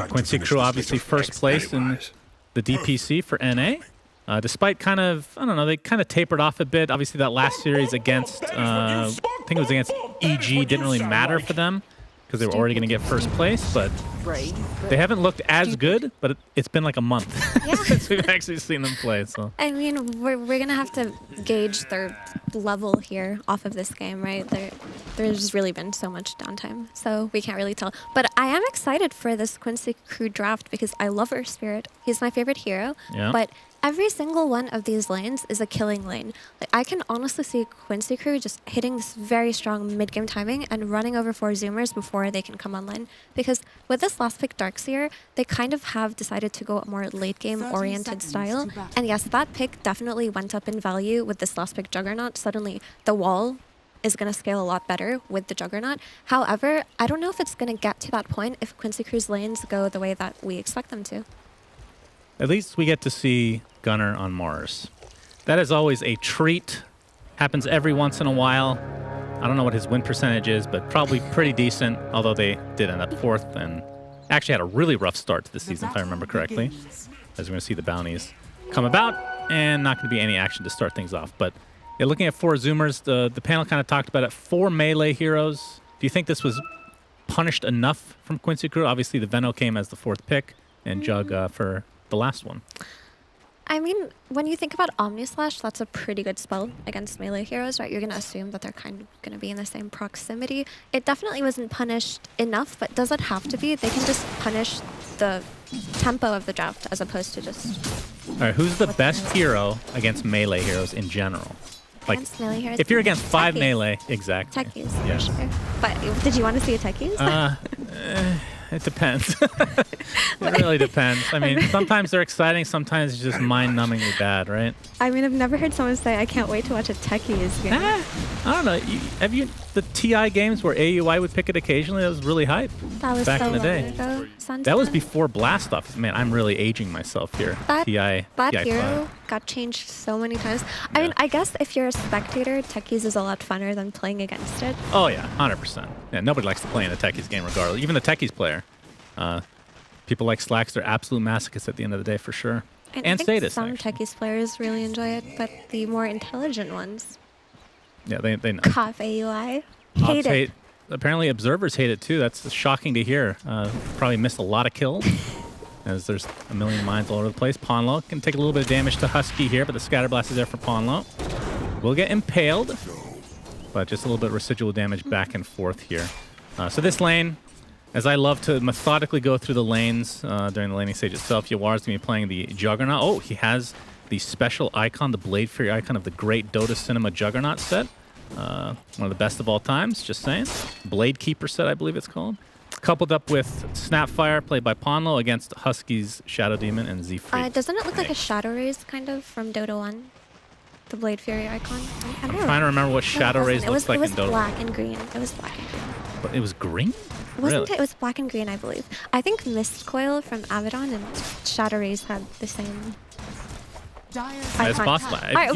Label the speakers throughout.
Speaker 1: Quincy crew obviously first place in the DPC for NA. Despite kind of, I don't know, they kind of tapered off a bit. Obviously that last series against, I think it was against EG, didn't really matter for them because they were already going to get first place, but they haven't looked as good, but it's been like a month since we've actually seen them play. So
Speaker 2: I mean, we're going to have to gauge their level here off of this game, right? There's really been so much downtime, so we can't really tell. But I am excited for this Quincy crew draft because I love Earth Spirit. He's my favorite hero, but every single one of these lanes is a killing lane. Like, I can honestly see Quincy crew just hitting this very strong mid-game timing and running over 4 Zoomers before they can come online. Because with this last pick, Darkseer, they kind of have decided to go a more late-game oriented style. And yes, that pick definitely went up in value with this last pick, Juggernaut. Suddenly, the wall is going to scale a lot better with the Juggernaut. However, I don't know if it's going to get to that point if Quincy crew's lanes go the way that we expect them to.
Speaker 1: At least we get to see Gunnar on Mars. That is always a treat. Happens every once in a while. I don't know what his win percentage is, but probably pretty decent, although they did end up 4th and actually had a really rough start to the season, if I remember correctly. As we're going to see the bounties come about, and not going to be any action to start things off. But yeah, looking at 4 Zoomers, the panel kind of talked about it. 4 melee heroes. Do you think this was punished enough from Quincy crew? Obviously, the Veno came as the 4th pick, and Jug for the last one.
Speaker 2: I mean, when you think about Omnislash, that's a pretty good spell against melee heroes, right? You're going to assume that they're kind of going to be in the same proximity. It definitely wasn't punished enough, but does it have to be? They can just punish the tempo of the draft as opposed to just...
Speaker 1: All right, who's the best hero against melee heroes in general? Like,
Speaker 2: against melee heroes?
Speaker 1: If you're against 5
Speaker 2: techies.
Speaker 1: Melee, exactly.
Speaker 2: Techies,
Speaker 1: Yeah.
Speaker 2: for sure. But did you want to see a techies?
Speaker 1: It depends. It really depends. I mean, sometimes they're exciting, sometimes it's just mind-numbingly bad, right?
Speaker 2: I mean, I've never heard someone say, I can't wait to watch a techies game.
Speaker 1: I don't know. Have you the TI games where AUI would pick it occasionally? That was really hype.
Speaker 2: That was
Speaker 1: back
Speaker 2: so
Speaker 1: in the
Speaker 2: long
Speaker 1: day.
Speaker 2: ago.
Speaker 1: That was before Blast Off. Man, I'm really aging myself here.
Speaker 2: That
Speaker 1: TI
Speaker 2: hero got changed so many times. I mean, I guess if you're a spectator, techies is a lot funner than playing against it.
Speaker 1: Oh yeah, 100%. Yeah, nobody likes to play in a techies game regardless. Even the techies player. People like Slacks, they're absolute masochists at the end of the day for sure. And
Speaker 2: I think
Speaker 1: sadists,
Speaker 2: some
Speaker 1: actually.
Speaker 2: techies players really enjoy it, but the more intelligent ones,
Speaker 1: Yeah, they know.
Speaker 2: cough AUI,
Speaker 1: Ops
Speaker 2: hate it.
Speaker 1: Apparently observers hate it too. That's shocking to hear. Probably missed a lot of kills as there's a million mines all over the place. Ponlo can take a little bit of damage to Husky here, but the Scatterblast is there for Ponlo. Will get impaled, but just a little bit of residual damage back and forth here. So this lane, as I love to methodically go through the lanes during the laning stage itself, Yawar's going to be playing the Juggernaut. Oh, he has the special icon, the Blade Fury icon of the great Dota Cinema Juggernaut set. One of the best of all times, just saying. Blade Keeper set, I believe it's called. Coupled up with Snapfire, played by Ponlo, against Husky's Shadow Demon and Z-Freak.
Speaker 2: Doesn't it look like a Shadow Rays kind of from Dota 1? The Blade Fury icon?
Speaker 1: I'm trying to remember what Shadow Rays looks like in Dota.
Speaker 2: It was black and green. It was black and green.
Speaker 1: But it was green?
Speaker 2: Wasn't
Speaker 1: Really?
Speaker 2: it? It was black and green, I believe. I think Mist Coil from Abaddon and Shadow Rays had the same.
Speaker 1: It's possible.
Speaker 2: Alright,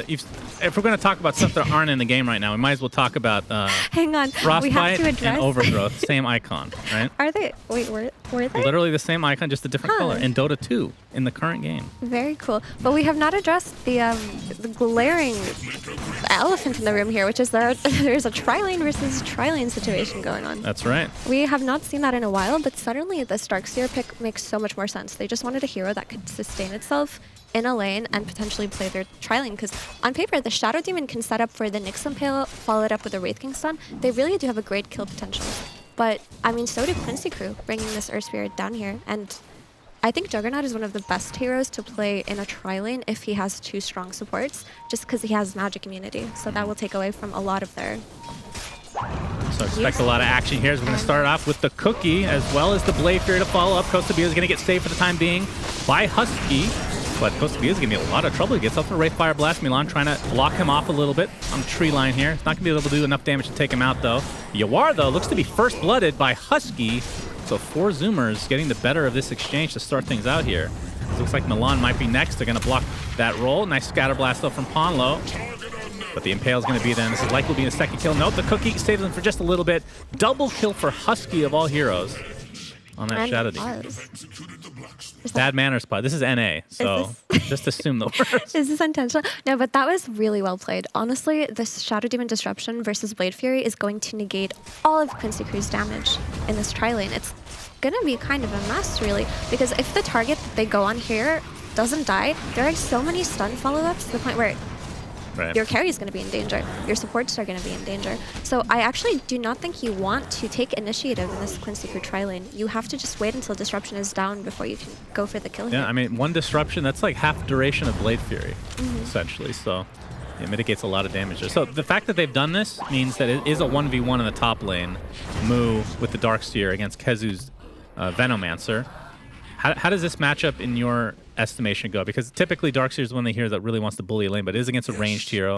Speaker 1: If we're going to talk about stuff that aren't in the game right now, we might as well talk about
Speaker 2: hang on. We have
Speaker 1: Frostbite
Speaker 2: to address.
Speaker 1: and Overgrowth. Same icon, right?
Speaker 2: Are they? Wait, were they?
Speaker 1: Literally the same icon, just a different color in Dota 2 in the current game.
Speaker 2: Very cool. But we have not addressed the glaring elephant in the room here, which is there's a tri-lane versus tri-lane situation going on.
Speaker 1: That's right.
Speaker 2: We have not seen that in a while, but suddenly the Darkseer pick makes so much more sense. They just wanted a hero that could sustain itself in a lane and potentially play their tri-lane, because on paper, the Shadow Demon can set up for the Nyx Impale, followed up with a Wraith King stun. They really do have a great kill potential. But, I mean, so did Quincy crew, bringing this Earth Spirit down here. And I think Juggernaut is one of the best heroes to play in a tri-lane if he has 2 strong supports, just because he has magic immunity. So that will take away from a lot of their...
Speaker 1: So expect a lot of action here. As we're going to start off with the Cookie, as well as the Blade Fury to follow up. Costa Bia is going to get saved for the time being by Husky. But Costa Bia is going to be in a lot of trouble. He gets up for Wraith Fire Blast. Milan trying to block him off a little bit on the tree line here. He's not going to be able to do enough damage to take him out, though. Yawar, though, looks to be first blooded by Husky. So 4 Zoomers getting the better of this exchange to start things out here. It looks like Milan might be next. They're going to block that roll. Nice Scatter Blast, though, from Ponlo. But the Impale is going to be there. This is likely to be the second kill. Nope, the Cookie saves him for just a little bit. Double kill for Husky of all heroes. on that
Speaker 2: And
Speaker 1: Shadow
Speaker 2: it
Speaker 1: Demon.
Speaker 2: was.
Speaker 1: Bad manners pod. This is NA, so just assume the worst.
Speaker 2: Is this intentional? No, but that was really well played. Honestly, this Shadow Demon Disruption versus Blade Fury is going to negate all of Quincy Crew's damage in this tri-lane. It's going to be kind of a mess, really, because if the target that they go on here doesn't die, there are so many stun follow-ups to the point where your carry is going to be in danger. Your supports are going to be in danger. So I actually do not think you want to take initiative in this Quincy Crew tri-lane. You have to just wait until Disruption is down before you can go for the kill here.
Speaker 1: Yeah, I mean, one Disruption, that's like half duration of Blade Fury, essentially. So it mitigates a lot of damage there. So the fact that they've done this means that it is a 1v1 in the top lane. Mu with the Darkseer against Kezu's Venomancer. How does this matchup in your estimation go? Because typically Darkseer is one of the heroes that really wants to bully a lane, but it is against a ranged hero.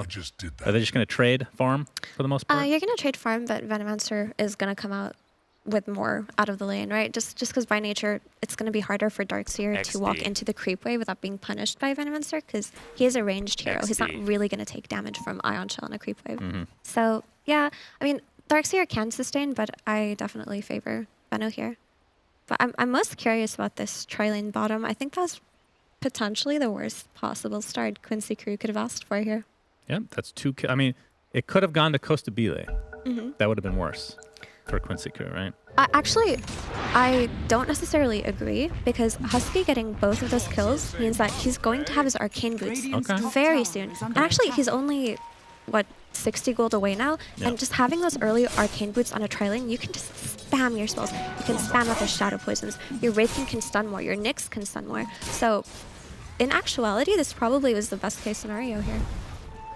Speaker 1: Are they just going to trade farm for the most part?
Speaker 2: You're going to trade farm, but Venomancer is going to come out with more out of the lane, right? Just because by nature, it's going to be harder for Darkseer to walk into the creep wave without being punished by Venomancer, because he is a ranged hero. He's not really going to take damage from Ion Shell in a creep wave. So, yeah, I mean, Darkseer can sustain, but I definitely favor Veno here. But I'm most curious about this tri-lane bottom. I think that's potentially the worst possible start Quincy Crew could have asked for here.
Speaker 1: Yeah, that's two. I mean, it could have gone to Costa Bile. That would have been worse for Quincy Crew, right?
Speaker 2: Actually, I don't necessarily agree, because Husky getting both of those kills means that he's going to have his Arcane Boots very soon. And actually, he's only, what, 60 gold away now? And just having those early Arcane Boots on a tri-lane, you can just spam your spells. You can spam out the Shadow Poisons. Your Wraithkin can stun more. Your Nyx can stun more. So, in actuality, this probably was the best case scenario here.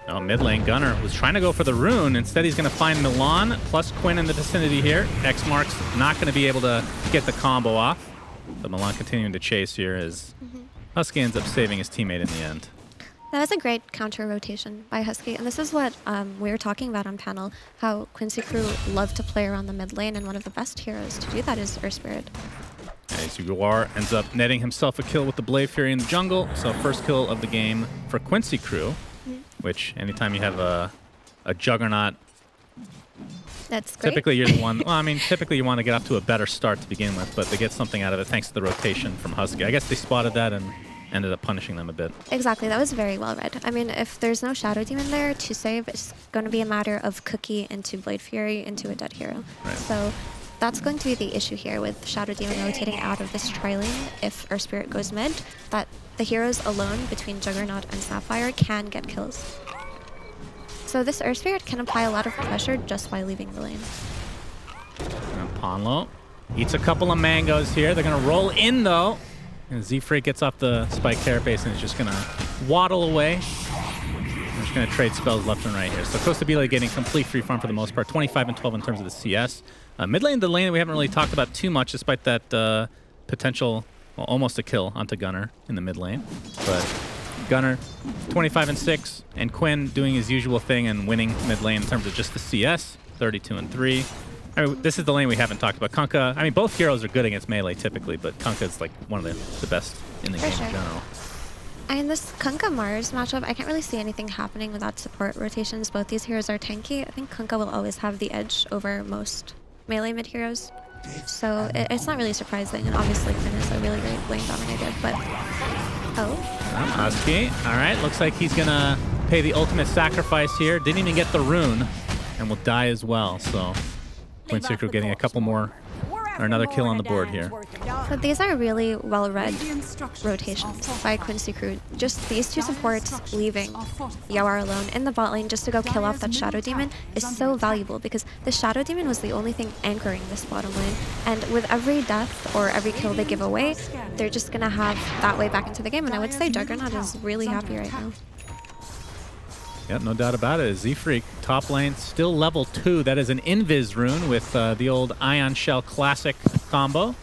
Speaker 1: Oh, mid lane Gunner was trying to go for the rune. Instead, he's going to find Milan plus Quinn in the vicinity here. X Mark's not going to be able to get the combo off. But Milan continuing to chase here as Husky ends up saving his teammate in the end.
Speaker 2: That was a great counter rotation by Husky, and this is what we were talking about on panel, how Quincy Crew love to play around the mid lane, and one of the best heroes to do that is Earth Spirit.
Speaker 1: As Uguar ends up netting himself a kill with the Blade Fury in the jungle, so first kill of the game for Quincy Crew, which anytime you have a Juggernaut,
Speaker 2: that's great.
Speaker 1: typically you're the one, well, I mean, typically you want to get off to a better start to begin with, but they get something out of it thanks to the rotation from Husky. I guess they spotted that and ended up punishing them a bit.
Speaker 2: Exactly, that was very well read. I mean, if there's no Shadow Demon there to save, it's going to be a matter of Cookie into Blade Fury into a dead hero. So that's going to be the issue here with Shadow Demon rotating out of this tri-lane if Earth Spirit goes mid, that the heroes alone between Juggernaut and Sapphire can get kills. So this Earth Spirit can apply a lot of pressure just by leaving the lane.
Speaker 1: And Ponlo eats a couple of mangoes here. They're going to roll in, though. And Z-Freak gets off the Spike Carapace and is just going to waddle away. They're just going to trade spells left and right here. So Costa Bile getting complete free farm for the most part. 25 and 12 in terms of the CS. Mid lane, the lane that we haven't really talked about too much, despite that potential, well, almost a kill onto Gunner in the mid lane. But Gunner, 25 and 6, and Quinn doing his usual thing and winning mid lane in terms of just the CS, 32 and 3. I mean, this is the lane we haven't talked about. Kunkka, I mean, both heroes are good against melee typically, but Kunkka is like one of the best in the game in general.
Speaker 2: I mean, this Kunkka Mars matchup, I can't really see anything happening without support rotations. Both these heroes are tanky. I think Kunkka will always have the edge over most melee mid heroes. So it's not really surprising, and obviously Quinn is a really great lane dominator, but...
Speaker 1: Husky, all right, looks like he's going to pay the ultimate sacrifice here. Didn't even get the rune, and will die as well, so... Quincy Crew getting a couple more, or another kill on the board here.
Speaker 2: But these are really well-read rotations by Quincy Crew. Just these two supports leaving Yawar alone in the bot lane just to go kill off that Shadow Demon is so valuable, because the Shadow Demon was the only thing anchoring this bottom lane. And with every death or every kill they give away, they're just going to have that way back into the game. And I would say Juggernaut is really happy right now.
Speaker 1: Yep, no doubt about it. Z-Freak, top lane, still level 2. That is an Invis rune with the old Ion Shell classic combo.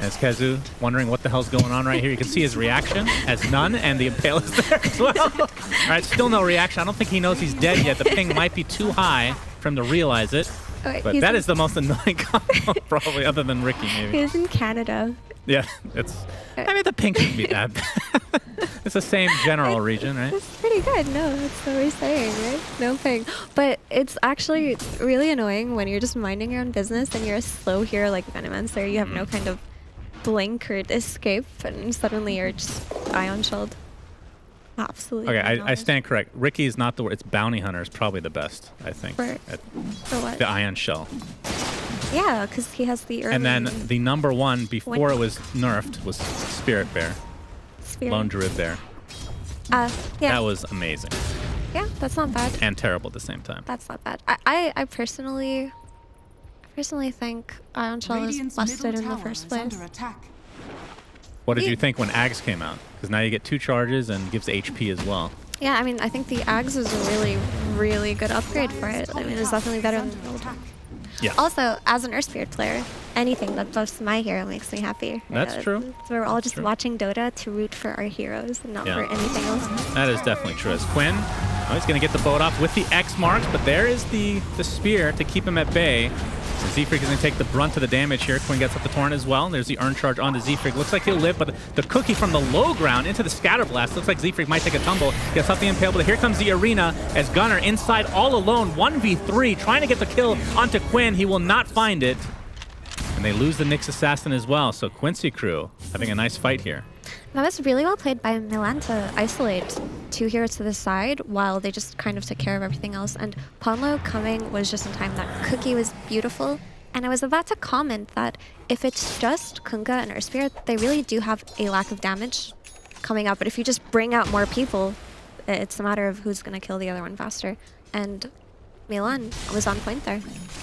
Speaker 1: As Kezu wondering what the hell's going on right here. You can see his reaction as none, and the Impale is there as well. All right, still no reaction. I don't think he knows he's dead yet. The ping might be too high for him to realize it. But that is the most annoying combo, probably, other than Ricky, maybe.
Speaker 2: He's in Canada.
Speaker 1: Yeah, it's. I mean, the pink shouldn't be that bad. It's the same general region, right?
Speaker 2: It's pretty good. No, that's what we're saying, right? No ping. But it's actually really annoying when you're just minding your own business and you're a slow hero like Venomancer. You have no kind of blink or escape, and suddenly you're just ion shelled. Absolutely.
Speaker 1: Okay, I stand correct. Ricky is not the word. It's Bounty Hunter is probably the best, I think.
Speaker 2: For what?
Speaker 1: The Ion Shell.
Speaker 2: Yeah, because he has the early...
Speaker 1: And then the number one before it was nerfed was Spirit Bear. Lone Druid Bear.
Speaker 2: Yeah.
Speaker 1: That was amazing.
Speaker 2: Yeah, that's not bad.
Speaker 1: And terrible at the same time.
Speaker 2: That's not bad. I personally think Ion Shell is busted in the first place.
Speaker 1: What did you think when Ags came out? Because now you get 2 charges and gives HP as well.
Speaker 2: Yeah, I mean, I think the Ags is a really, really good upgrade for it. I mean, it's definitely better than the old one.
Speaker 1: Yeah.
Speaker 2: Also, as an Earth Spirit player, anything that buffs my hero makes me happy.
Speaker 1: That's true.
Speaker 2: So we're all just watching Dota to root for our heroes and not for anything else.
Speaker 1: That is definitely true. As Quinn, he's going to get the boat off with the X marks, but there is the spear to keep him at bay. So Z-Freak is going to take the brunt of the damage here. Quinn gets up the torrent as well. There's the Urn Charge onto Z-Freak. Looks like he'll live, but the cookie from the low ground into the Scatter Blast. Looks like Z-Freak might take a tumble. Gets up the Impale, but here comes the Arena as Gunner inside all alone. 1v3, trying to get the kill onto Quinn. He will not find it. And they lose the Nyx Assassin as well. So Quincy crew having a nice fight here.
Speaker 2: That was really well played by Milan to isolate 2 heroes to the side while they just kind of took care of everything else. And Ponlo coming was just in time. That cookie was beautiful. And I was about to comment that if it's just Kunga and Earth Spirit, they really do have a lack of damage coming up. But if you just bring out more people, it's a matter of who's going to kill the other one faster. And Milan was on point there.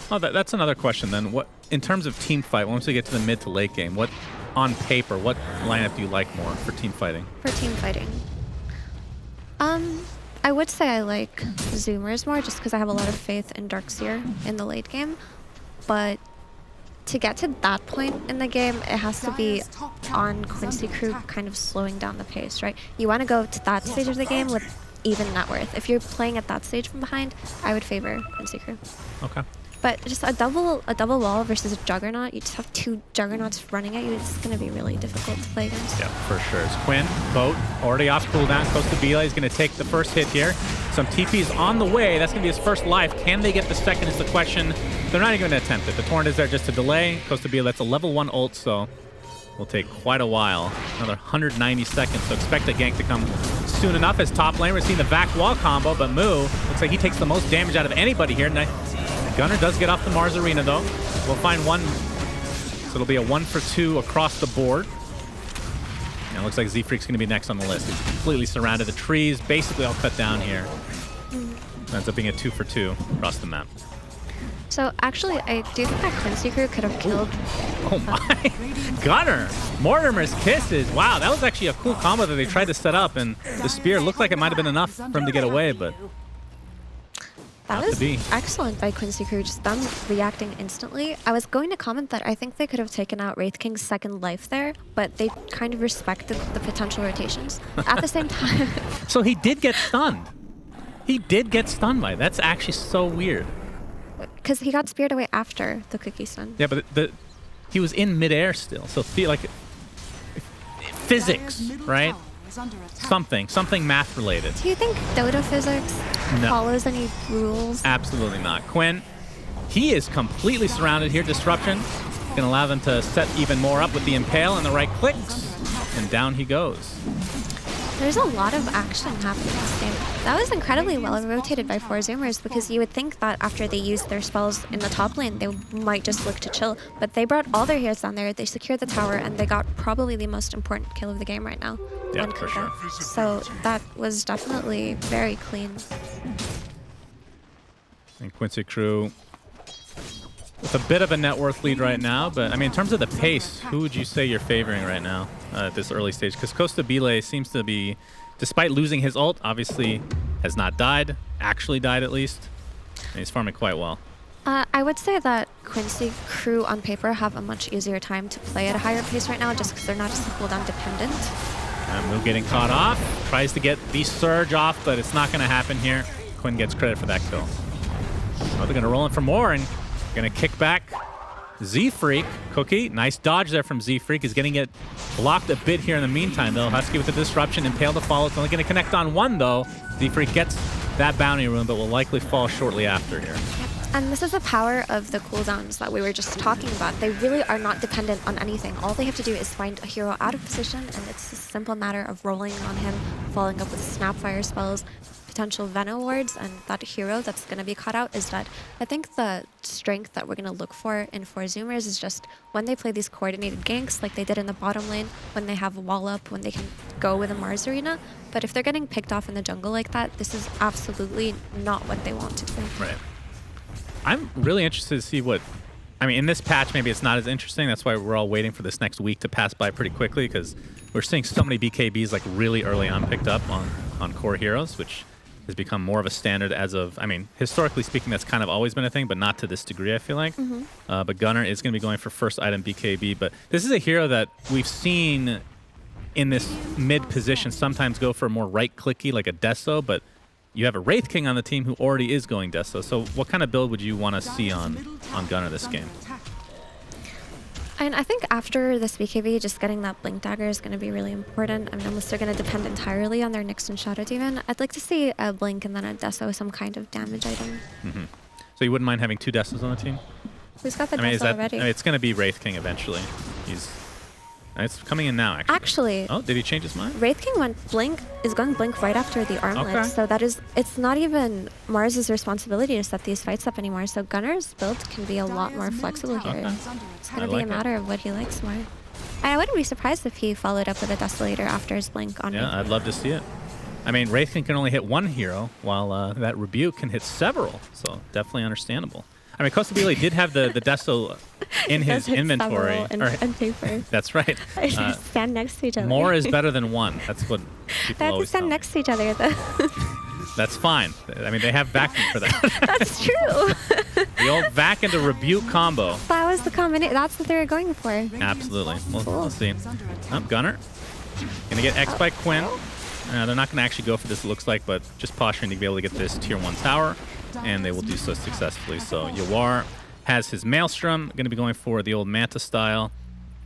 Speaker 1: Oh, that's another question then. What in terms of team fight, once we get to the mid to late game, what on paper, what lineup do you like more for team fighting?
Speaker 2: For team fighting, I would say I like Zoomers more just because I have a lot of faith in Darkseer in the late game. But to get to that point in the game, it has to be on Quincy crew kind of slowing down the pace, right? You want to go to that stage of the game with even net worth. If you're playing at that stage from behind, I would favor Quincy crew.
Speaker 1: Okay.
Speaker 2: But just a double wall versus a Juggernaut, you just have 2 Juggernauts running at you. It's going to be really difficult to play against.
Speaker 1: Yeah, for sure. It's Quinn, boat, already off cooldown, close to Bila. He's going to take the first hit here. Some TP's on the way. That's going to be his first life. Can they get the second is the question. They're not even going to attempt it. The Torrent is there just to delay. Close to Bila, that's a level 1 ult, so will take quite a while. Another 190 seconds, so expect a gank to come soon enough as top lane. We're seeing the back wall combo, but Moo looks like he takes the most damage out of anybody here. Gunner does get off the Mars Arena, though. We'll find one. So it'll be a 1 for 2 across the board. And it looks like Z-Freak's going to be next on the list. He's completely surrounded. The trees basically all cut down here. Ends up being a 2 for 2 across the map.
Speaker 2: So actually, I do think that Quincy crew could have killed...
Speaker 1: Oh my! Gunner! Mortimer's Kisses! Wow, that was actually a cool combo that they tried to set up, and the spear looked like it might have been enough for him to get away, but...
Speaker 2: That was excellent by Quincy crew, just them reacting instantly. I was going to comment that I think they could have taken out Wraith King's second life there, but they kind of respected the potential rotations. At the same time...
Speaker 1: So he did get stunned. He did get stunned by it. That's actually so weird.
Speaker 2: Because he got speared away after the cookie stun.
Speaker 1: Yeah, but he was in midair still, so feel like physics, right? Something math related.
Speaker 2: Do you think Dota physics follows any rules?
Speaker 1: Absolutely not. Quinn, he is completely surrounded here. Disruption can allow them to set even more up with the Impale and the right clicks, and down he goes.
Speaker 2: There's a lot of action happening in this game. That was incredibly well rotated by 4 Zoomers because you would think that after they used their spells in the top lane, they might just look to chill. But they brought all their heroes down there, they secured the tower, and they got probably the most important kill of the game right now.
Speaker 1: Yeah, for sure.
Speaker 2: So that was definitely very clean.
Speaker 1: And Quincy crew with a bit of a net worth lead right now, but I mean, in terms of the pace, who would you say you're favoring right now at this early stage? Because Costa Bile seems to be, despite losing his ult, obviously has not died, actually died at least, and he's farming quite well.
Speaker 2: I would say that Quincy crew on paper have a much easier time to play at a higher pace right now just because they're not as cooldown dependent.
Speaker 1: And Moo getting caught off, tries to get the surge off, but it's not going to happen here. Quinn gets credit for that kill. Oh, they're going to roll in for more and going to kick back Z-Freak, Cookie, nice dodge there from Z-Freak, is getting it blocked a bit here in the meantime, though. Husky with the disruption, Impale to follow. It's only going to connect on one, though. Z-Freak gets that bounty rune, but will likely fall shortly after here.
Speaker 2: And this is the power of the cooldowns that we were just talking about. They really are not dependent on anything. All they have to do is find a hero out of position, and it's a simple matter of rolling on him, following up with Snapfire spells, potential Venom wards, and that hero that's going to be caught out is dead. I think the strength that we're going to look for in 4 Zoomers is just when they play these coordinated ganks like they did in the bottom lane, when they have a wall up, when they can go with a Mars arena. But if they're getting picked off in the jungle like that, this is absolutely not what they want to do.
Speaker 1: Right. I'm really interested to see what... I mean, in this patch, maybe it's not as interesting. That's why we're all waiting for this next week to pass by pretty quickly, because we're seeing so many BKBs like really early on picked up on core heroes, which has become more of a standard as of... I mean, historically speaking, that's kind of always been a thing, but not to this degree, I feel like. But Gunnar is going to be going for first item BKB, but this is a hero that we've seen in this mid position sometimes go for more right-clicky, like a Deso, but you have a Wraith King on the team who already is going Deso. So what kind of build would you want to see on Gunnar this game?
Speaker 2: And I think after this BKB, just getting that Blink Dagger is going to be really important. I mean, unless they're going to depend entirely on their Nyx and Shadow Demon, I'd like to see a Blink and then a Deso, some kind of damage item.
Speaker 1: So you wouldn't mind having 2 Desos on the team?
Speaker 2: Who's got the
Speaker 1: I mean,
Speaker 2: Deso already?
Speaker 1: I mean, it's going to be Wraith King eventually. It's coming in now, actually. Oh, did he change his mind?
Speaker 2: Wraith King is going Blink right after the armlet.
Speaker 1: Okay.
Speaker 2: So it's not even Mars's responsibility to set these fights up anymore. So Gunnar's build can be a lot more flexible here.
Speaker 1: Okay.
Speaker 2: It's going to be a matter of what he likes more. I wouldn't be surprised if he followed up with a Desolator after his Blink on
Speaker 1: Yeah, I'd love to see it. I mean, Wraith King can only hit 1 hero, while that Rebuke can hit several. So definitely understandable. I mean, Kostabile did have the Deso in his inventory.
Speaker 2: And paper.
Speaker 1: That's right.
Speaker 2: Stand next to each other.
Speaker 1: More is better than 1. That's what people
Speaker 2: They have to
Speaker 1: always
Speaker 2: stand
Speaker 1: tell me.
Speaker 2: next to each other, though.
Speaker 1: That's fine. I mean, they have vacuum for that.
Speaker 2: That's true.
Speaker 1: The old vac into Rebuke combo.
Speaker 2: That was the combination. That's what they were going for.
Speaker 1: Absolutely. We'll see. Gunnar. Gonna get X by Quinn. They're not going to actually go for this, it looks like, but just posturing to be able to get this tier 1 tower, and they will do so successfully. So Yawar has his Maelstrom, going to be going for the old Manta style,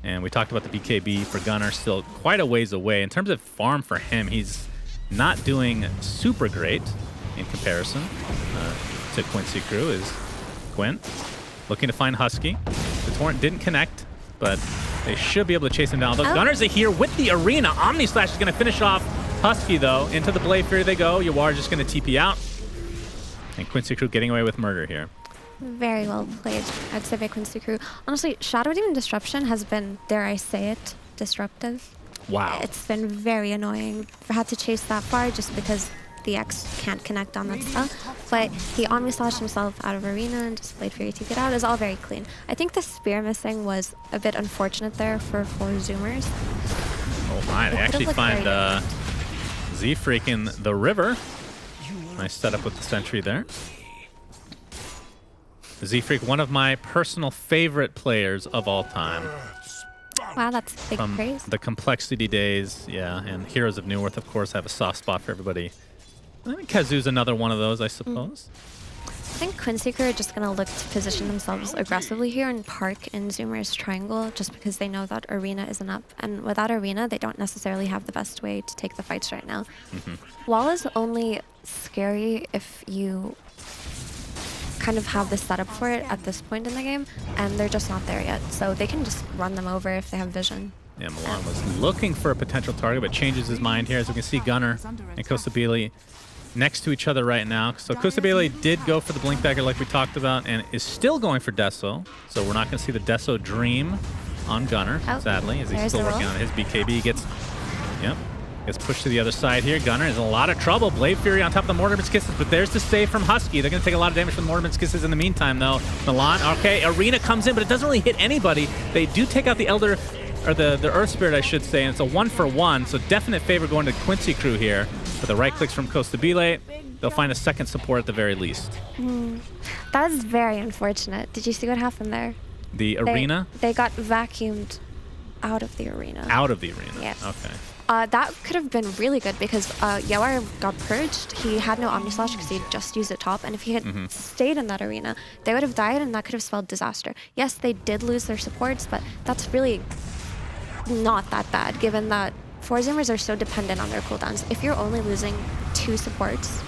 Speaker 1: and we talked about the BKB for Gunnar, still quite a ways away. In terms of farm for him, he's not doing super great in comparison to Quincy Crew. Is Quinn looking to find Husky. The Torrent didn't connect, but they should be able to chase him down. Gunnar's here with the arena. Omni Slash is going to finish off Husky, though. Into the Blade Fury they go. Yawar just going to TP out. And Quincy Crew getting away with murder here.
Speaker 2: Very well played, I'd say, by Quincy Crew. Honestly, Shadow Demon Disruption has been, dare I say it, disruptive.
Speaker 1: Wow.
Speaker 2: It's been very annoying. I had to chase that far just because the X can't connect on that spell. But he Omni Slashed himself out of arena and just Blade Fury TP'd out. It was all very clean. I think the spear missing was a bit unfortunate there for 4 Zoomers.
Speaker 1: Oh my, they actually find Z-Freak in the river. Nice setup with the sentry there. Z-Freak, one of my personal favorite players of all time.
Speaker 2: Wow, that's big praise.
Speaker 1: The Complexity days, yeah, and Heroes of Newerth, of course, have a soft spot for everybody. I think Kazu's another one of those, I suppose.
Speaker 2: I think Quincy Crew are just going to look to position themselves aggressively here and park in Zoomer's triangle just because they know that arena isn't up. And without arena, they don't necessarily have the best way to take the fights right now. Wall is only scary if you kind of have the setup for it at this point in the game, and they're just not there yet. So they can just run them over if they have vision.
Speaker 1: Yeah, Milan was looking for a potential target, but changes his mind here. As we can see, Gunnar and Kostabile next to each other right now. So Kostabile did go for the Blink Dagger like we talked about, and is still going for Deso. So we're not going to see the Deso Dream on Gunnar, sadly, as he's still working on his BKB. Gets pushed to the other side here. Gunnar is in a lot of trouble. Blade Fury on top of the Mortimer's Kisses, but there's the save from Husky. They're going to take a lot of damage from the Mortimer's Kisses in the meantime, though. Milan, okay, Arena comes in, but it doesn't really hit anybody. They do take out the Elder, or the Earth Spirit, I should say, and it's a 1-for-1, so definite favor going to Quincy Crew here. With the right clicks from Kostabile, they'll find a second support at the very least.
Speaker 2: That was very unfortunate. Did you see what happened there?
Speaker 1: The arena?
Speaker 2: They got vacuumed out of the arena.
Speaker 1: Out of the arena?
Speaker 2: Yes.
Speaker 1: Okay.
Speaker 2: That could have been really good because Yawar got purged. He had no Omni Slash because he had just used it top. And if he had stayed in that arena, they would have died and that could have spelled disaster. Yes, they did lose their supports, but that's really not that bad given that 4 Zoomers are so dependent on their cooldowns. If you're only losing 2 supports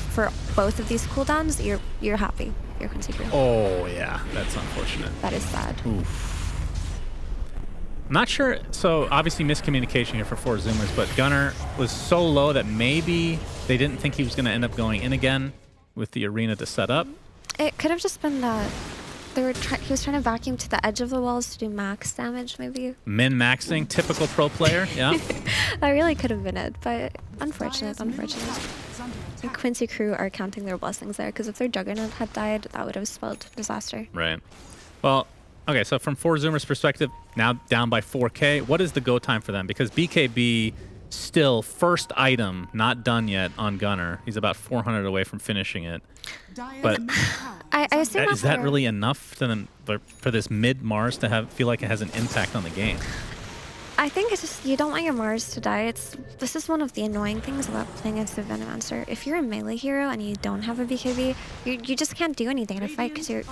Speaker 2: for both of these cooldowns, you're happy. You're Quincy Crew.
Speaker 1: Oh, yeah. That's unfortunate.
Speaker 2: That is sad.
Speaker 1: Oof. I'm not sure. So obviously miscommunication here for 4 Zoomers, but Gunnar was so low that maybe they didn't think he was going to end up going in again with the arena to set up.
Speaker 2: It could have just been that he was trying to vacuum to the edge of the walls to do max damage, maybe.
Speaker 1: Min-maxing, typical pro player, yeah.
Speaker 2: That really could have been it, but unfortunate. The Quincy Crew are counting their blessings there, because if their Juggernaut had died, that would have spelled disaster.
Speaker 1: Right. Well, okay, so from 4 Zoomers' perspective, now down by 4K, what is the go time for them? Because BKB still first item, not done yet on Gunnar. He's about 400 away from finishing it. But
Speaker 2: I assume
Speaker 1: is that really enough for this mid Mars to feel like it has an impact on the game?
Speaker 2: I think it's just you don't want your Mars to die. This is one of the annoying things about playing against the Venomancer. If you're a melee hero and you don't have a BKB, you just can't do anything in a fight because you're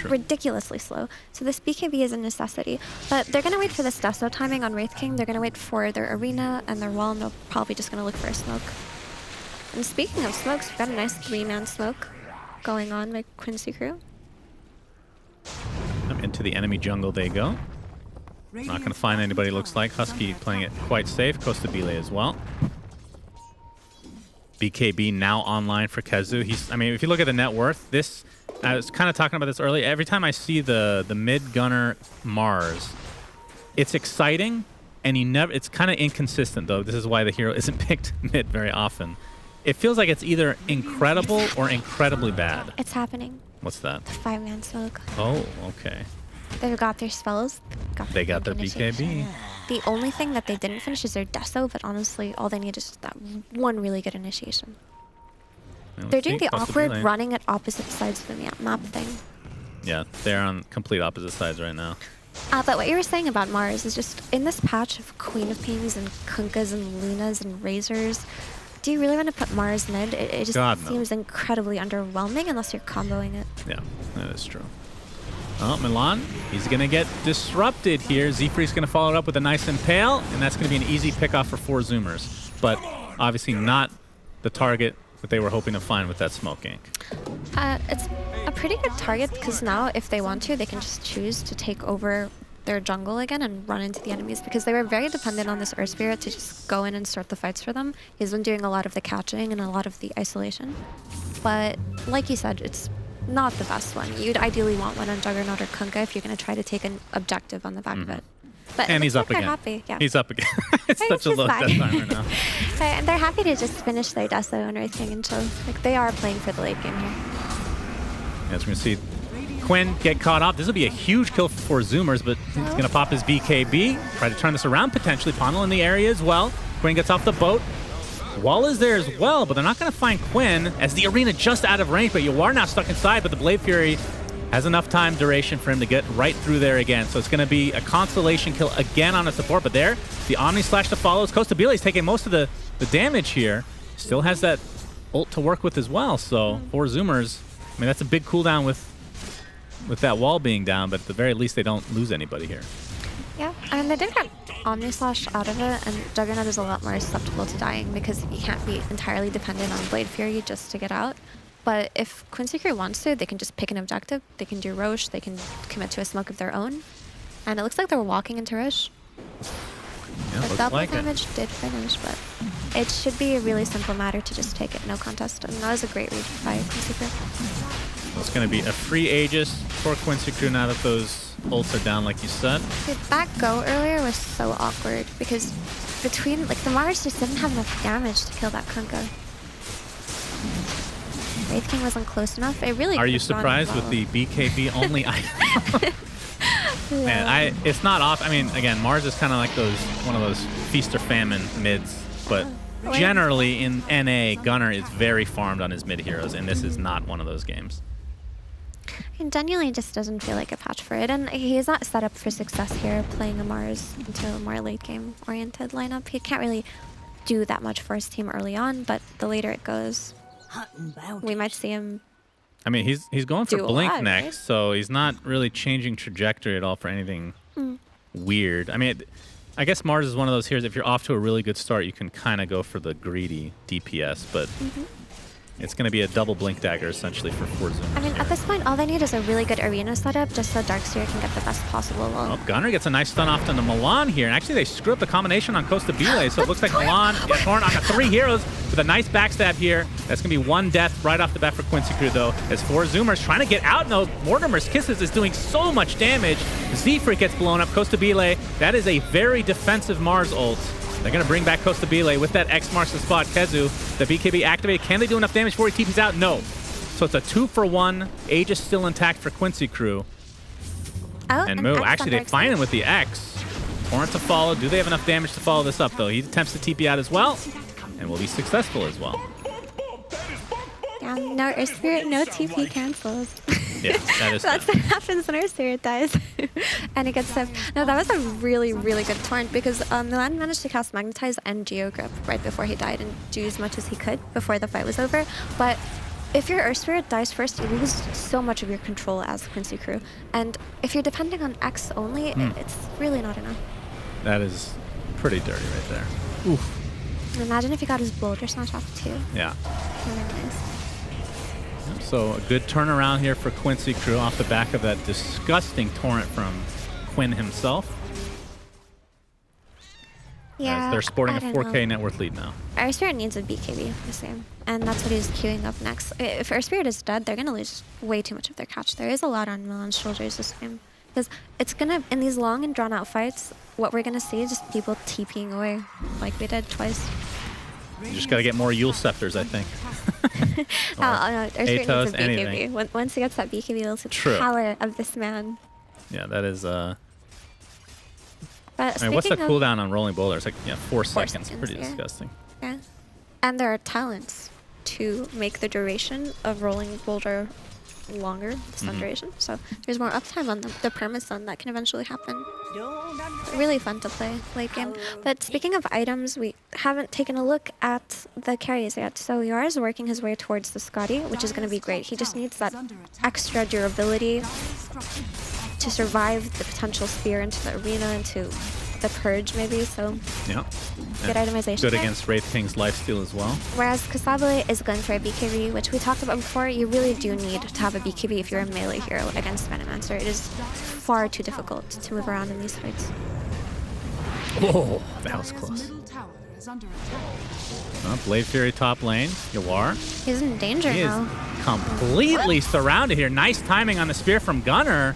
Speaker 2: ridiculously slow. So this BKB is a necessity. But they're going to wait for this Deso timing on Wraith King. They're going to wait for their arena and their wall, and they're probably just going to look for a smoke. And speaking of smokes, we've got a nice 3-man smoke going on by Quincy Crew.
Speaker 1: Into the enemy jungle they go. Not going to find anybody, looks like. Husky playing it quite safe. Costa Bile as well. BKB now online for Kezu. I mean, if you look at the net worth, I was kind of talking about this earlier. Every time I see the mid Gunner Mars, it's exciting, and it's kind of inconsistent, though. This is why the hero isn't picked mid very often. It feels like it's either incredible or incredibly bad.
Speaker 2: It's happening.
Speaker 1: What's that?
Speaker 2: The 5-man smoke.
Speaker 1: Oh, okay.
Speaker 2: They've got their spells.
Speaker 1: They got their BKB.
Speaker 2: The only thing that they didn't finish is their Deso, but honestly, all they need is just that one really good initiation. They're doing the awkward running at opposite sides of the map thing.
Speaker 1: Yeah, they're on complete opposite sides right now.
Speaker 2: But what you were saying about Mars is just in this patch of Queen of Pings and Kunkas and Lunas and Razors, do you really want to put Mars mid? It just seems incredibly underwhelming unless you're comboing it.
Speaker 1: Yeah, that is true. Oh, Milan, he's going to get disrupted here. Zephrie's going to follow it up with a nice Impale, and that's going to be an easy pickoff for 4 Zoomers. But obviously not the target that they were hoping to find with that smoke gank.
Speaker 2: It's a pretty good target because now if they want to, they can just choose to take over their jungle again and run into the enemies because they were very dependent on this Earth Spirit to just go in and start the fights for them. He's been doing a lot of the catching and a lot of the isolation. But like you said, it's not the best one. You'd ideally want one on Juggernaut or Kunkka if you're going to try to take an objective on the back of it. But
Speaker 1: and he's up again.
Speaker 2: Happy. Yeah.
Speaker 1: He's up again. It's such a low death timer now.
Speaker 2: And they're happy to just finish their Deso and everything until they are playing for the late game here.
Speaker 1: As we're going to see Quinn get caught up. This will be a huge kill for 4 Zoomers, but he's going to pop his BKB. Try to turn this around potentially. Pondel in the area as well. Quinn gets off the boat. Wall is there as well, but they're not going to find Quinn as the arena just out of range, but you are now stuck inside, but the Blade Fury has enough time duration for him to get right through there again. So it's going to be a constellation kill again on a support, but there, the Omni Slash that follows. Costa Bile is taking most of the damage here. Still has that ult to work with as well, so 4 Zoomers, I mean, that's a big cooldown with that wall being down, but at the very least, they don't lose anybody here.
Speaker 2: Yeah, and they did get Omni Slash out of it, and Juggernaut is a lot more susceptible to dying because he can't be entirely dependent on Blade Fury just to get out. But if Quincy Crew wants to, they can just pick an objective. They can do Roche, they can commit to a smoke of their own. And it looks like they're walking into Roche.
Speaker 1: Yeah,
Speaker 2: the double damage did finish, but it should be a really simple matter to just take it, no contest. And that was a great read by Quincy Crew.
Speaker 1: It's going to be a free Aegis for Quincy Crew now that those ults are down, like you said.
Speaker 2: Dude, that go earlier was so awkward because between, like, the Mars just didn't have enough damage to kill that Kunkka. Wraith King wasn't close enough. It really.
Speaker 1: Are you surprised with the BKB only item? Man, it's not off. I mean, again, Mars is kind of like one of those feast or famine mids, but generally in NA, Gunnar is very farmed on his mid heroes, and this is not one of those games.
Speaker 2: He genuinely just doesn't feel like a patch for it, and he's not set up for success here playing a Mars into a more late game oriented lineup. He can't really do that much for his team early on, but the later it goes, we might see him.
Speaker 1: I mean, he's going for
Speaker 2: do a
Speaker 1: Blink
Speaker 2: lot,
Speaker 1: next,
Speaker 2: right?
Speaker 1: so he's not really changing trajectory at all for anything weird. I mean, I guess Mars is one of those heroes. If you're off to a really good start, you can kind of go for the greedy DPS, but it's going to be a double Blink Dagger essentially for 4 Zoomers.
Speaker 2: I mean, at this point, all they need is a really good arena setup just so Darkseer can get the best possible lull.
Speaker 1: Oh, Gunner gets a nice stun off to the Milan here, and actually they screw up the combination on Costa Bile, so it looks like Milan gets torn on the 3 heroes with a nice backstab here. That's going to be 1 death right off the bat for Quincy Crew, though, as 4 Zoomers trying to get out. No, Mortimer's Kisses is doing so much damage. Z-Freak gets blown up. Costa Bile, that is a very defensive Mars ult. They're going to bring back Costa Bile with that X marks the spot. Kezu, the BKB activated. Can they do enough damage before he TPs out? No. So it's a 2-for-1. Age is still intact for Quincy Crew.
Speaker 2: Oh,
Speaker 1: And Moo, actually, they find him with the X. Torrent to follow. Do they have enough damage to follow this up, though? He attempts to TP out as well, and will be successful as well.
Speaker 2: Yeah, no, Earth Spirit, no TP cancels.
Speaker 1: Yeah, that is
Speaker 2: That's what happens when Earth Spirit dies. And it gets sipped. No, that was a really, really good torrent because Milan managed to cast Magnetize and Geo Grip right before he died and do as much as he could before the fight was over. But if your Earth Spirit dies first, you lose so much of your control as Quincy Crew. And if you're depending on X only, it's really not enough.
Speaker 1: That is pretty dirty right there. Oof.
Speaker 2: Imagine if he got his Boulder Smash off too.
Speaker 1: Yeah.
Speaker 2: Really nice.
Speaker 1: So a good turnaround here for Quincy Crew off the back of that disgusting torrent from Quinn himself.
Speaker 2: Yeah,
Speaker 1: As they're sporting a
Speaker 2: I don't
Speaker 1: 4K
Speaker 2: know.
Speaker 1: net worth lead now.
Speaker 2: Earth Spirit needs a BKB the same, and that's what he's queuing up next. If Earth Spirit is dead, they're going to lose way too much of their catch. There is a lot on Milan's shoulders this game. Because it's going to, in these long and drawn out fights, what we're going to see is just people TPing away like we did twice.
Speaker 1: You just got to get more Yule Scepters, I think.
Speaker 2: Earth Spirit needs a
Speaker 1: Atos,
Speaker 2: BKB.
Speaker 1: anything.
Speaker 2: Once he gets that BKB, it'll see the
Speaker 1: True.
Speaker 2: power of this man.
Speaker 1: Yeah, that is...
Speaker 2: But
Speaker 1: I mean, what's the
Speaker 2: speaking of-
Speaker 1: cooldown on Rolling Boulder? It's like 4 seconds.
Speaker 2: seconds,
Speaker 1: Pretty
Speaker 2: yeah.
Speaker 1: disgusting.
Speaker 2: Yeah. And there are talents to make the duration of Rolling Boulder longer, the stun duration. So there's more uptime on the perma-stun that can eventually happen. Really fun to play late game. But speaking of items, we haven't taken a look at the carries yet. So Yara is working his way towards the Scotty, which is going to be great. He just needs that extra durability to survive the potential spear into the arena, into the purge maybe. So
Speaker 1: Yeah.
Speaker 2: good itemization
Speaker 1: Good
Speaker 2: there.
Speaker 1: against Wraith King's lifesteal as well.
Speaker 2: Whereas Kasabale is going for a BKB, which we talked about before. You really do need to have a BKB if you're a melee hero against Venomancer. It is far too difficult to move around in these fights.
Speaker 1: Whoa, that was close. Blade Fury top lane. Yawar.
Speaker 2: He's in danger
Speaker 1: He is
Speaker 2: now.
Speaker 1: completely surrounded here. Nice timing on the spear from Gunner.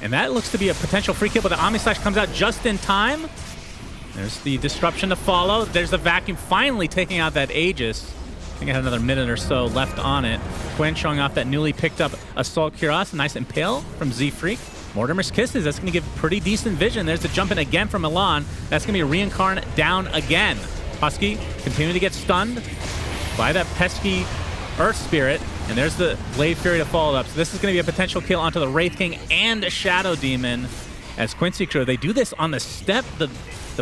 Speaker 1: And that looks to be a potential free kill, but the Omni Slash comes out just in time. There's the disruption to follow. There's the vacuum finally taking out that Aegis. I think I had another minute or so left on it. Quinn showing off that newly picked up Assault Cuirass. Nice impale from Z-Freak. Mortimer's Kisses, that's going to give pretty decent vision. There's the jump in again from Milan. That's going to be Reincarnate down again. Husky continuing to get stunned by that pesky Earth Spirit. And there's the Blade Fury to follow up. So this is going to be a potential kill onto the Wraith King and a Shadow Demon. As Quincy Crew, they do this on the step, the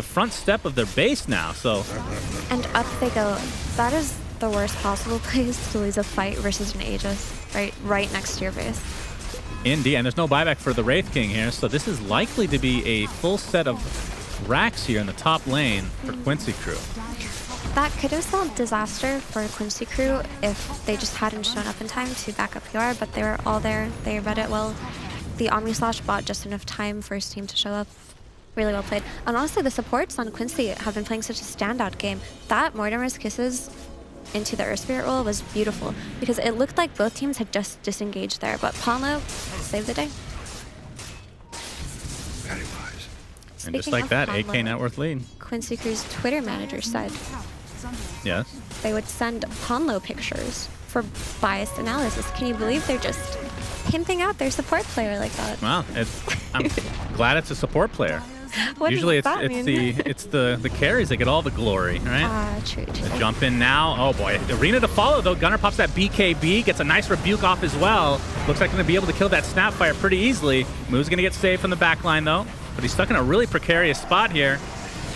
Speaker 1: front step of their base now. So
Speaker 2: And up they go. That is the worst possible place to lose a fight versus an Aegis, right next to your base.
Speaker 1: indeed, and there's no buyback for the Wraith King here. So this is likely to be a full set of racks here in the top lane for Quincy Crew.
Speaker 2: That could have spelled disaster for Quincy Crew if they just hadn't shown up in time to back up PR, but they were all there. They read it well. The Omni Slash bought just enough time for his team to show up. Really well played. And honestly, the supports on Quincy have been playing such a standout game. That Mortimer's Kisses into the Earth Spirit roll was beautiful because it looked like both teams had just disengaged there, but Palmo saved the day.
Speaker 1: And just
Speaker 2: Speaking
Speaker 1: like
Speaker 2: of
Speaker 1: that,
Speaker 2: Palmo,
Speaker 1: 8K net worth lead.
Speaker 2: Quincy Crew's Twitter manager said
Speaker 1: Yes.
Speaker 2: they would send Ponlo pictures for biased analysis. Can you believe they're just pimping out their support player like that?
Speaker 1: Well, I'm glad it's a support player.
Speaker 2: What
Speaker 1: Usually
Speaker 2: does that mean?
Speaker 1: it's the carries that get all the glory, right?
Speaker 2: True.
Speaker 1: They jump in now. Oh boy, arena to follow though. Gunnar pops that BKB, gets a nice rebuke off as well. Looks like going to be able to kill that Snapfire pretty easily. Move's going to get saved from the back line though, but he's stuck in a really precarious spot here.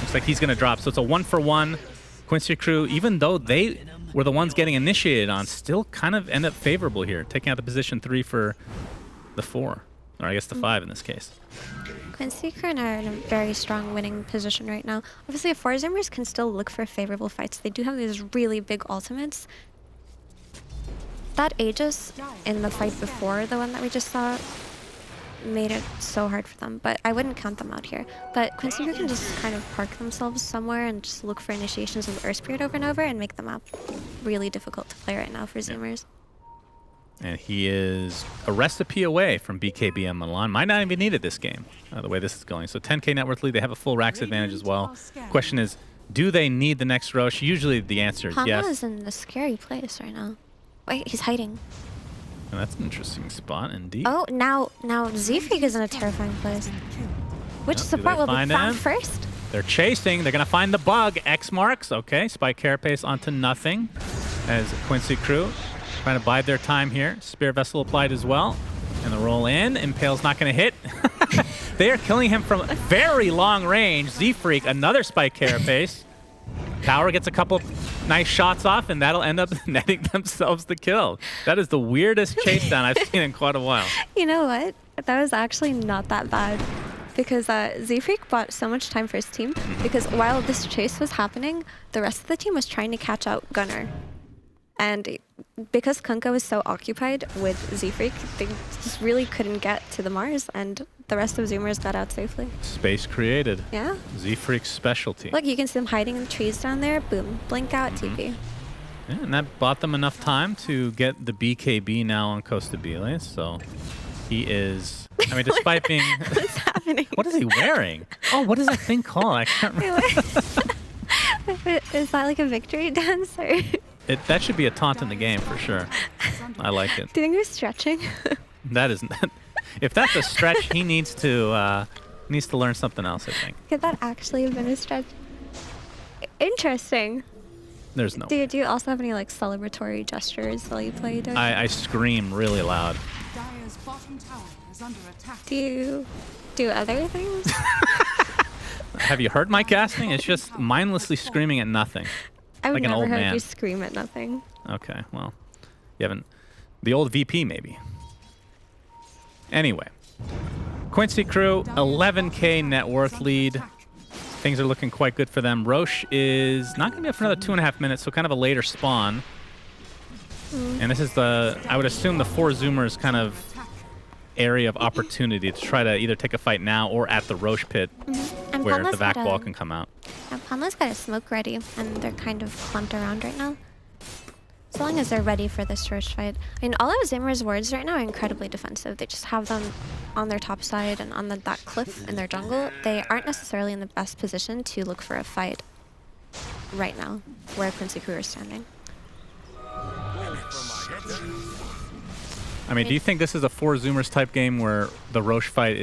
Speaker 1: Looks like he's going to drop. So it's a 1-for-1. Quincy crew, even though they were the ones getting initiated on, still kind of end up favorable here, taking out the position 3 for the 4, or I guess the 5 in this case.
Speaker 2: Quincy crew are in a very strong winning position right now. Obviously, 4 Zoomers can still look for favorable fights. They do have these really big ultimates. That Aegis in the fight before the one that we just saw made it so hard for them, but I wouldn't count them out here. But Quincy crew can just kind of park themselves somewhere and just look for initiations of Earth Spirit over and over and make the map really difficult to play right now for Zoomers.
Speaker 1: And he is a recipe away from BKB and Milan. Might not even need it this game, the way this is going. So 10k net worth lead. They have a full Rax advantage as well. Question is, do they need the next Roche? Usually the answer is yes.
Speaker 2: Pama is in a scary place right now. Wait, he's hiding.
Speaker 1: Oh, that's an interesting spot indeed.
Speaker 2: Oh, now Z-Freak is in a terrifying place. Which support will be found first?
Speaker 1: They're chasing. They're going to find the bug. X marks. Okay, Spike Carapace onto nothing as Quincy crew trying to bide their time here. Spear Vessel applied as well. And the roll in. Impale's not going to hit. They are killing him from very long range. Z-Freak, another Spike Carapace. Tower gets a couple nice shots off, and that'll end up netting themselves the kill. That is the weirdest chase down I've seen in quite a while.
Speaker 2: You know what? That was actually not that bad. Because Z-Freak bought so much time for his team. Because while this chase was happening, the rest of the team was trying to catch out Gunnar. And because Kunkka was so occupied with Z-Freak, they just really couldn't get to the Mars, and the rest of Zoomers got out safely.
Speaker 1: Space created.
Speaker 2: Yeah.
Speaker 1: Z-Freak's specialty.
Speaker 2: Look, you can see them hiding in the trees down there. Boom. Blink out, TP.
Speaker 1: Yeah, and that bought them enough time to get the BKB now on Costa Bile, so he is... I mean, despite being...
Speaker 2: What's happening?
Speaker 1: What is he wearing? Oh, what is that thing called? I can't remember.
Speaker 2: Is that like a victory dance? Or?
Speaker 1: That should be a taunt in the game for sure. I like it.
Speaker 2: Do you think he's stretching?
Speaker 1: That isn't. If that's a stretch, he needs to learn something else, I think.
Speaker 2: Could that actually have been a stretch? Interesting.
Speaker 1: There's no.
Speaker 2: Do you also have any like celebratory gestures while you play Dota?
Speaker 1: I scream really loud.
Speaker 2: Do you do other things?
Speaker 1: Have you heard my casting? It's just mindlessly screaming at nothing.
Speaker 2: I've
Speaker 1: like
Speaker 2: never
Speaker 1: an old
Speaker 2: heard
Speaker 1: man.
Speaker 2: you scream at nothing.
Speaker 1: Okay, well, you haven't. The old VP maybe. Anyway, Quincy crew, 11k net worth lead. Things are looking quite good for them. Roche is not going to be up for another 2.5 minutes, so kind of a later spawn. And this is the, I would assume, the 4 Zoomers kind of area of opportunity to try to either take a fight now or at the Roche pit where the vac wall can come out.
Speaker 2: Yeah, Panla's got a smoke ready, and they're kind of clumped around right now. As long as they're ready for this Roche fight. I mean, all of Zimmer's wards right now are incredibly defensive. They just have them on their top side and on that cliff in their jungle. They aren't necessarily in the best position to look for a fight right now, where Quincy crew are standing.
Speaker 1: I mean, do you think this is a 4 Zoomers type game where the Roche fight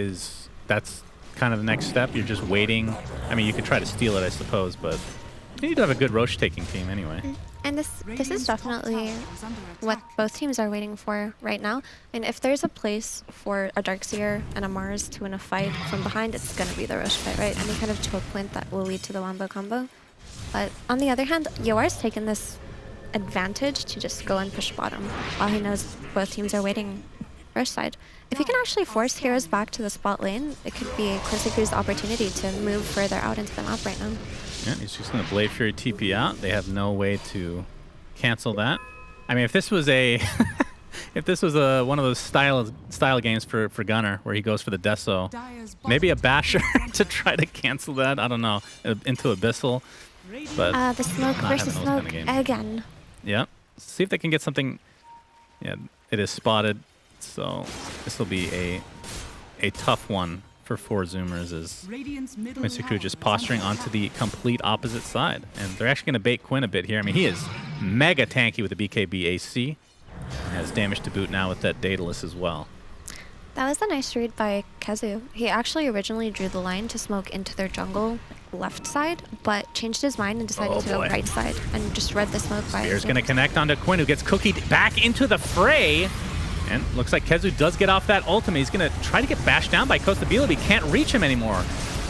Speaker 1: that's kind of the next step? You're just waiting. I mean, you could try to steal it, I suppose, but you need to have a good Roche taking team anyway.
Speaker 2: And this is definitely what both teams are waiting for right now. And if there's a place for a Darkseer and a Mars to win a fight from behind, it's going to be the Roche fight, right? Any kind of choke point that will lead to the Wombo combo. But on the other hand, Yoar's taken this advantage to just go and push bottom while he knows both teams are waiting Roche side. If he can actually force heroes back to the spot lane, it could be Quincy crew's opportunity to move further out into the map right now.
Speaker 1: Yeah, he's just going to Blade Fury TP out. They have no way to cancel that. I mean, if this was a one of those style games for Gunnar where he goes for the Deso, maybe a Basher to try to cancel that. I don't know, into Abyssal. But
Speaker 2: the smoke versus smoke again.
Speaker 1: Yep. See if they can get something. Yeah, it is spotted. So this will be a tough one for 4 Zoomers as Quincy crew just posturing onto the complete opposite side. And they're actually going to bait Quinn a bit here. I mean, he is mega tanky with the BKB AC. Has damage to boot now with that Daedalus as well.
Speaker 2: That was a nice read by Kezu. He actually originally drew the line to smoke into their jungle left side, but changed his mind and decided to go right side and just read the smoke by.
Speaker 1: Spear's going to connect onto Quinn, who gets cookied back into the fray. And looks like Kezu does get off that ultimate. He's going to try to get bashed down by Costabile, but he can't reach him anymore.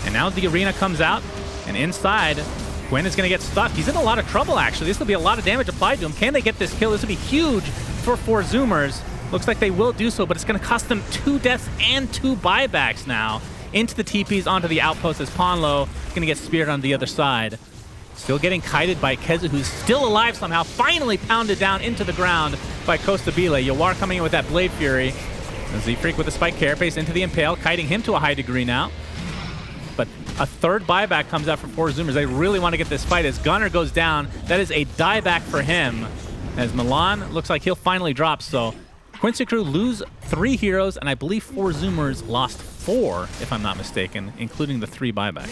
Speaker 1: And now the arena comes out, and inside, Quinn is going to get stuck. He's in a lot of trouble, actually. This will be a lot of damage applied to him. Can they get this kill? This would be huge for Zoomers. Looks like they will do so, but it's going to cost them 2 deaths and 2 buybacks now. Into the TPs, onto the outpost as Ponlo is going to get speared on the other side. Still getting kited by Kezu, who's still alive somehow. Finally pounded down into the ground by Costabile. Yawar coming in with that Blade Fury. Z-Freak with the Spike Carapace into the Impale, kiting him to a high degree now. But a 3rd buyback comes out for 4 Zoomers. They really want to get this fight as Gunner goes down. That is a dieback for him. As Milan looks like he'll finally drop, so Quincy crew lose 3 heroes, and I believe 4 Zoomers lost 4, if I'm not mistaken, including the 3 buybacks.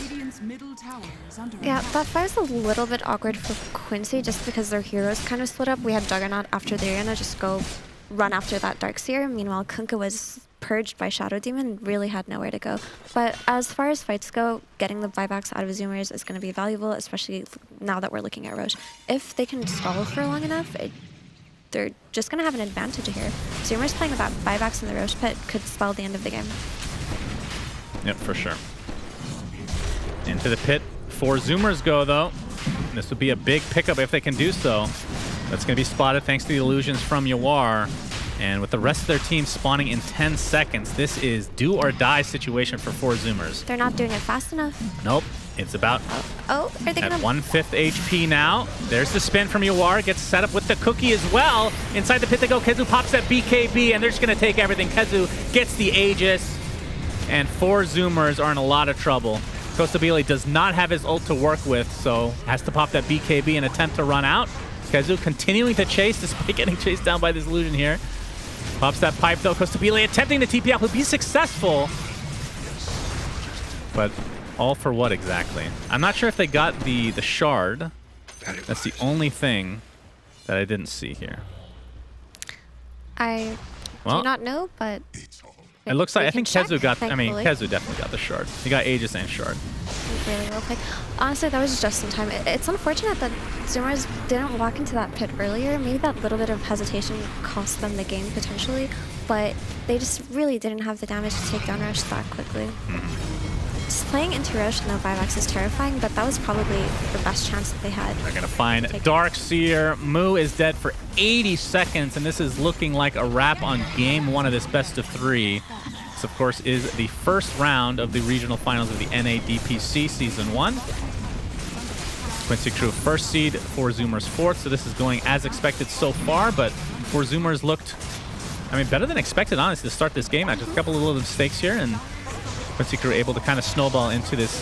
Speaker 2: Yeah, that fight was a little bit awkward for Quincy just because their heroes kind of split up. We had Juggernaut after the arena just go run after that Darkseer. Meanwhile, Kunkka was purged by Shadow Demon and really had nowhere to go. But as far as fights go, getting the buybacks out of Zoomers is going to be valuable, especially now that we're looking at Roche. If they can stall for long enough, they're just going to have an advantage here. Zoomers playing about buybacks in the Roche pit could spell the end of the game.
Speaker 1: Yep, for sure. Into the pit. 4 Zoomers go, though. This would be a big pickup if they can do so. That's going to be spotted thanks to the illusions from Yawar. And with the rest of their team spawning in 10 seconds, this is do or die situation for 4 Zoomers.
Speaker 2: They're not doing it fast enough.
Speaker 1: Nope. It's about
Speaker 2: are they
Speaker 1: at
Speaker 2: gonna
Speaker 1: 1/5 HP now. There's the spin from Yawar. Gets set up with the cookie as well. Inside the pit they go. Kezu pops that BKB, and they're just going to take everything. Kezu gets the Aegis, and 4 Zoomers are in a lot of trouble. Costabile does not have his ult to work with, so has to pop that BKB and attempt to run out. Kezu continuing to chase despite getting chased down by this illusion here. Pops that pipe though. Costabile attempting to TP out. He'll be successful. But all for what exactly? I'm not sure if they got the shard. That's the only thing that I didn't see here.
Speaker 2: I do not know, but
Speaker 1: it looks like I think Kezu got.
Speaker 2: Thankfully.
Speaker 1: I mean, Kezu definitely got the shard. He got Aegis and shard.
Speaker 2: Really well played. Honestly, that was just in time. It's unfortunate that Zoomers didn't walk into that pit earlier. Maybe that little bit of hesitation cost them the game potentially, but they just really didn't have the damage to take down Roche that quickly. Just playing into Roche no buybacks is terrifying, but that was probably the best chance that they had.
Speaker 1: They're gonna find Darkseer. Moo is dead for 80 seconds, and this is looking like a wrap on game 1 of this best of 3. This, of course, is the first round of the regional finals of the NA DPC Season 1. Quincy crew 1st seed, 4 Zoomers 4th, so this is going as expected so far, but 4 Zoomers looked, I mean, better than expected, honestly, to start this game. Just a couple of little mistakes here, and Quincy crew able to kind of snowball into this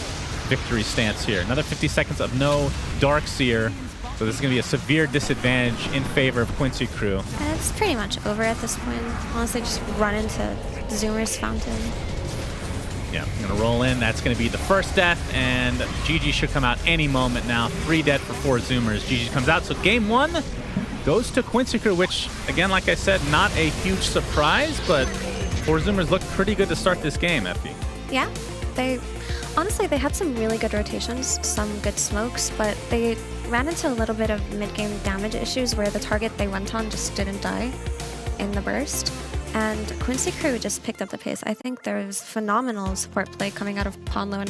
Speaker 1: victory stance here. Another 50 seconds of no Darkseer, so this is going to be a severe disadvantage in favor of Quincy crew.
Speaker 2: And it's pretty much over at this point. Honestly, just run into Zoomer's fountain.
Speaker 1: Yeah, I'm going to roll in. That's going to be the first death, and GG should come out any moment now. 3 dead for 4 Zoomers. GG comes out, so game 1 goes to Quincy crew, which, again, like I said, not a huge surprise, but 4 Zoomers looked pretty good to start this game, Effie.
Speaker 2: Yeah, honestly, they had some really good rotations, some good smokes, but they ran into a little bit of mid-game damage issues where the target they went on just didn't die in the burst. And Quincy crew just picked up the pace. I think there was phenomenal support play coming out of Ponlo and